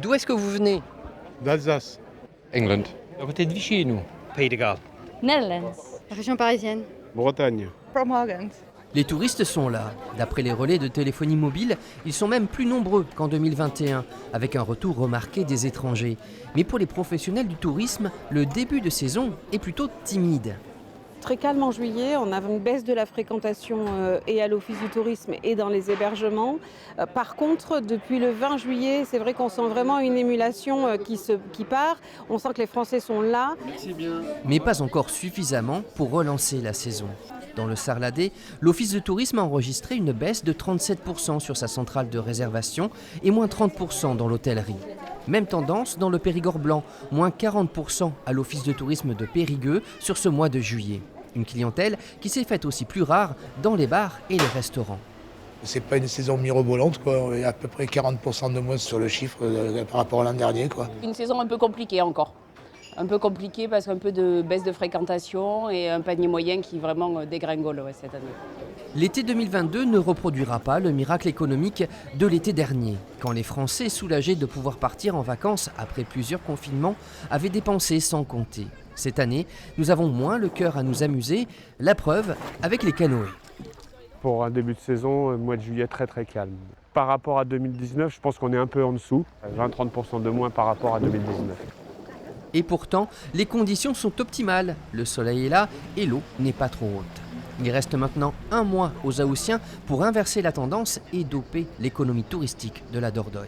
D'où est-ce que vous venez? D'Alsace. England. À côté de Vichy, nous. Pays de Galles. Netherlands. Région parisienne. Bretagne. From Holland. Les touristes sont là. D'après les relais de téléphonie mobile, ils sont même plus nombreux qu'en 2021, avec un retour remarqué des étrangers. Mais pour les professionnels du tourisme, le début de saison est plutôt timide. Très calme en juillet, on a une baisse de la fréquentation et à l'office du tourisme et dans les hébergements. Par contre, depuis le 20 juillet, c'est vrai qu'on sent vraiment une émulation qui part. On sent que les Français sont là. Mais pas encore suffisamment pour relancer la saison. Dans le Sarladais, l'office de tourisme a enregistré une baisse de 37% sur sa centrale de réservation et moins 30% dans l'hôtellerie. Même tendance dans le Périgord blanc, moins 40% à l'office de tourisme de Périgueux sur ce mois de juillet. Une clientèle qui s'est faite aussi plus rare dans les bars et les restaurants. C'est pas une saison mirobolante, quoi. Il y a à peu près 40% de moins sur le chiffre par rapport à l'an dernier, quoi. Une saison un peu compliquée encore. Un peu compliquée parce qu'un peu de baisse de fréquentation et un panier moyen qui vraiment dégringole cette année. L'été 2022 ne reproduira pas le miracle économique de l'été dernier, quand les Français, soulagés de pouvoir partir en vacances après plusieurs confinements, avaient dépensé sans compter. Cette année, nous avons moins le cœur à nous amuser, la preuve avec les canoës. Pour un début de saison, mois de juillet très calme. Par rapport à 2019, je pense qu'on est un peu en dessous, 20-30% de moins par rapport à 2019. Et pourtant, les conditions sont optimales. Le soleil est là et l'eau n'est pas trop haute. Il reste maintenant un mois aux Haussiens pour inverser la tendance et doper l'économie touristique de la Dordogne.